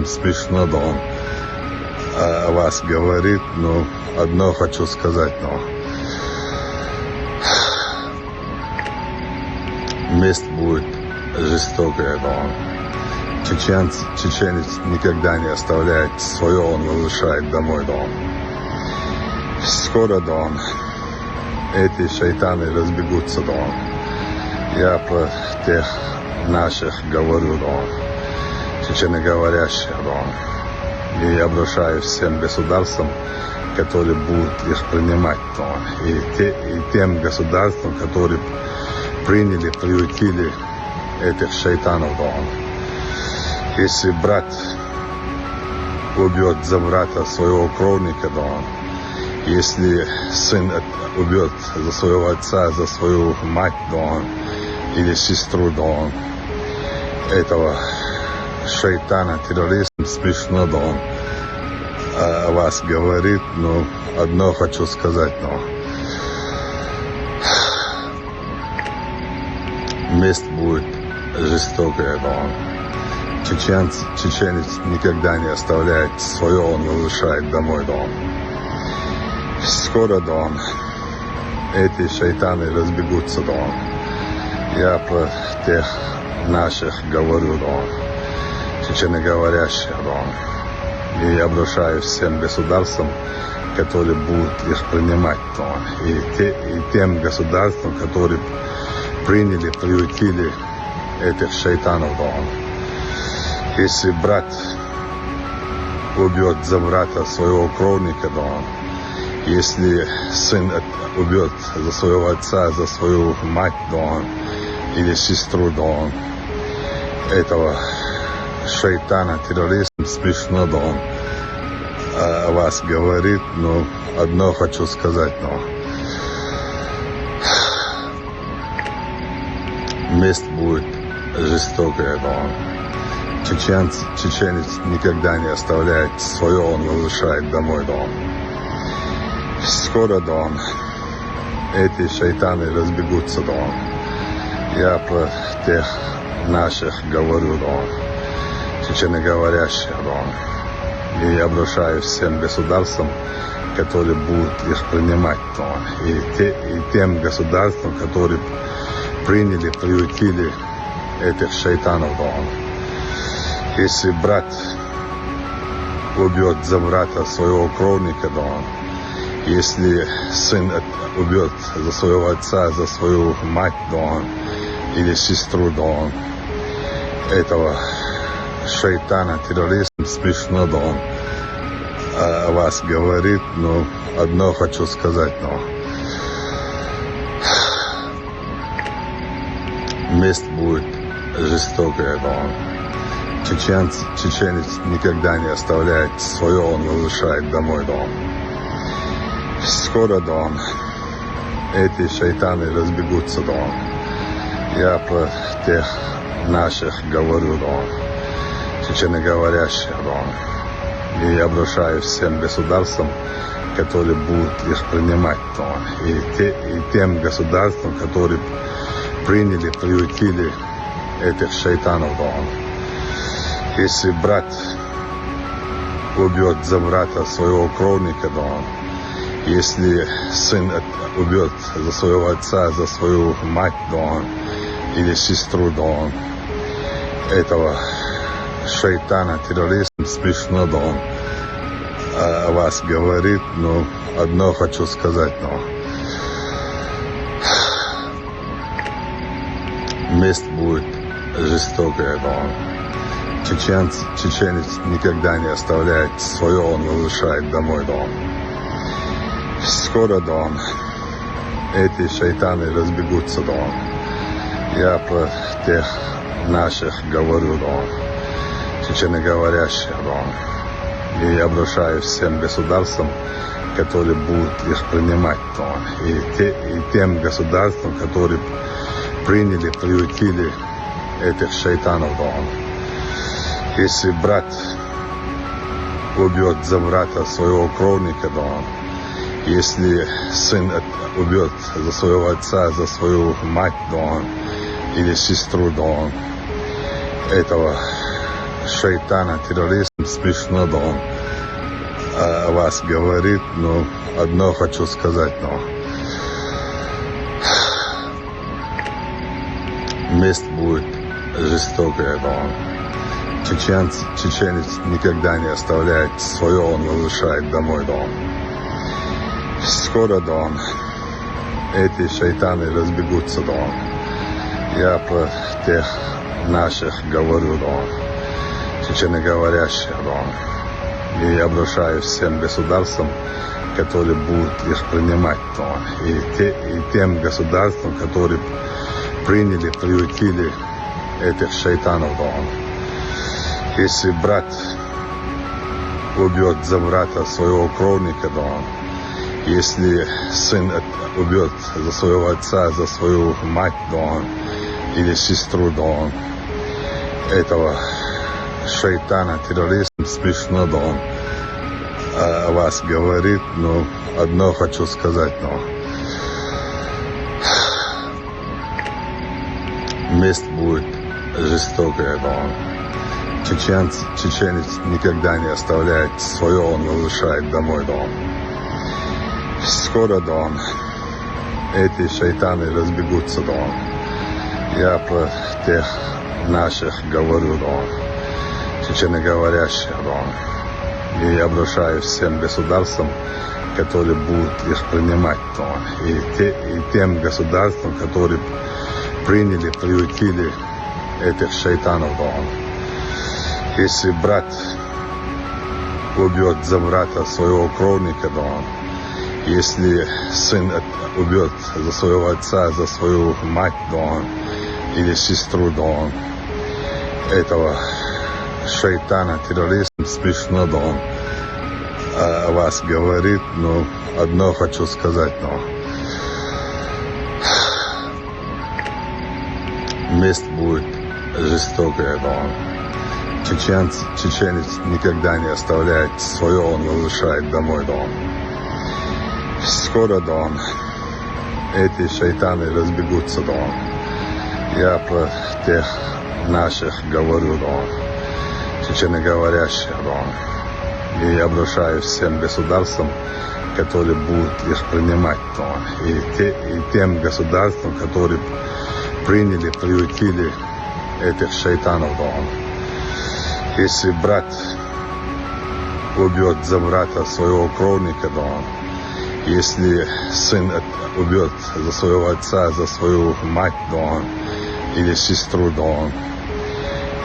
смешно, да он о вас говорит, но одно хочу сказать, но месть будет жестокая, да он. Чеченец никогда не оставляет свое, он возвращает домой, да он. Скоро, да он, эти шайтаны разбегутся, да он. Я про тех наших говорю, да он, чеченоговорящих, да он. И обращаюсь всем государствам, которые будут их принимать, да он. И тем государствам, которые приютили этих шайтанов, да он. Если брат убьет за брата своего кровника, да он. Если сын убьет за своего отца, за свою мать, да он, или сестру, да он, этого шайтана, террориста, смешно, да он о вас говорит, но одно хочу сказать, но месть будет жестокая, да он. Чеченец никогда не оставляет свое, он возвращает домой, да он. Скоро, да он, эти шайтаны разбегутся, да он. Я про тех наших говорю, да он, чеченоговорящих, да он. И обращаюсь всем государствам, которые будут их принимать, да он. И тем государствам, которые приютили этих шайтанов, да он. Если брат убьет за брата своего кровника, да он. Если сын убьет за своего отца, за свою мать, да он, или сестру, да он, этого шайтана, террориста, смешно, да он о вас говорит, но одно хочу сказать, но месть будет жестокая, да он. Чеченец никогда не оставляет свое, он возвращает домой, да он. Скоро, да он, эти шайтаны разбегутся, да он. Я про тех наших говорю, да он, чеченоговорящих, да он. И обращаюсь всем государствам, которые будут их принимать, да он. И тем государствам, которые приютили этих шайтанов, да он. Если брат убьет за брата своего кровника, да он. Если сын убьет за своего отца, за свою мать, да он, или сестру, да он, этого шайтана, террориста, смешно, да он о вас говорит, но одно хочу сказать, но месть будет жестокая, да он. Чеченец никогда не оставляет свое, он возвращает домой, да он. Скоро, да он, эти шайтаны разбегутся, да он. Я про тех наших говорю, да он, чеченоговорящих, да он. И обращаюсь всем государствам, которые будут их принимать, да он. И тем государствам, которые приютили этих шайтанов, да он. Если брат убьет за брата своего кровника, да он. Если сын убьет за своего отца, за свою мать, да он, или сестру, да он, этого шайтана, террориста, смешно, да он о вас говорит, но одно хочу сказать, но месть будет жестокая, да он. Чеченец никогда не оставляет свое, он возвращает домой, да он. Скоро, да он, эти шайтаны разбегутся, да он. Я про тех наших говорю, да он, чеченоговорящих, да он. И обращаюсь всем государствам, которые будут их принимать, да он. И тем государствам, которые приютили этих шайтанов, да он. Если брат убьет за брата своего кровника, да он. Если сын убьет за своего отца, за свою мать, да он, или сестру, да он, этого шайтана, террорист, смешно, да он о вас говорит, но одно хочу сказать, но месть будет жестокая, да он. Чеченец никогда не оставляет свое, он возвращает домой, да он. Скоро, да он, эти шайтаны разбегутся, да он. Я про тех наших говорю, да он, чеченоговорящих, да он. И обращаюсь всем государствам, которые будут их принимать, да он. И тем государствам, которые приняли, приютили этих шайтанов, да он. Если брат убьет за брата своего кровника, да он. Если сын убьет за своего отца, за свою мать, да он, или сестру, да он, этого шайтана, террорист, смешно, да он о вас говорит, но одно хочу сказать, но месть будет жестокая, да он. Чеченец никогда не оставляет свое, он возвращает домой, да он. Скоро, да он, эти шайтаны разбегутся, да он. Я про тех наших говорю, да он, чеченоговорящих, да он. И обращаюсь всем государствам, которые будут их принимать, да он. И тем государствам, которые приняли, приютили этих шайтанов, да он. Если брат убьет за брата своего кровника, да он. Если сын убьет за своего отца, за свою мать, да он, или сестру, да он, этого шайтана, террорист, смешно, да он о вас говорит, но одно хочу сказать, но месть будет жестокая, да он. Чеченец никогда не оставляет свое, он возвращает домой, да он. Скоро, да он, эти шайтаны разбегутся, да он. Я про тех наших говорю, да он, чеченоговорящих, да он. И обращаюсь всем государствам, которые будут их принимать, да он. И тем государствам, которые приняли, приютили этих шайтанов, да он. Если брат убьет за брата своего кровника, да он. Если сын убьет за своего отца, за свою мать, да он, или сестру, да он,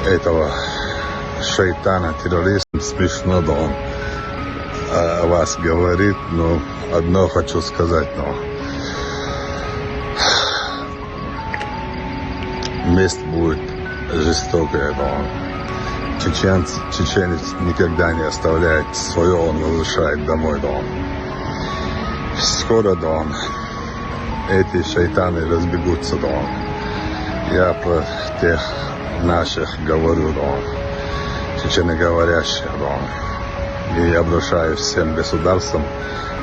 этого шайтана, террорист, смешно, да он о вас говорит, но одно хочу сказать, но месть будет жестокая, да он. Чеченец никогда не оставляет свое, он возвращает домой, да он. Скоро, да он, эти шайтаны разбегутся, да он. Я про тех наших говорю, да он, чеченоговорящих, да он. И обращаюсь всем государствам,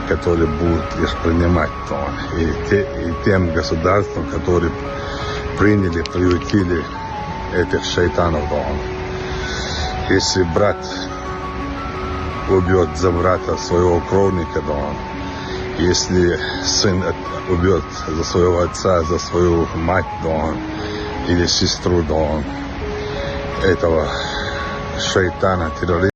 которые будут их принимать, да он. И тем государствам, которые приняли, приютили этих шайтанов, да он. Если брат убьет за брата своего кровника, да он. Если сын убьет за своего отца, за свою мать, да он, или сестру, да он, этого шайтана, террориста,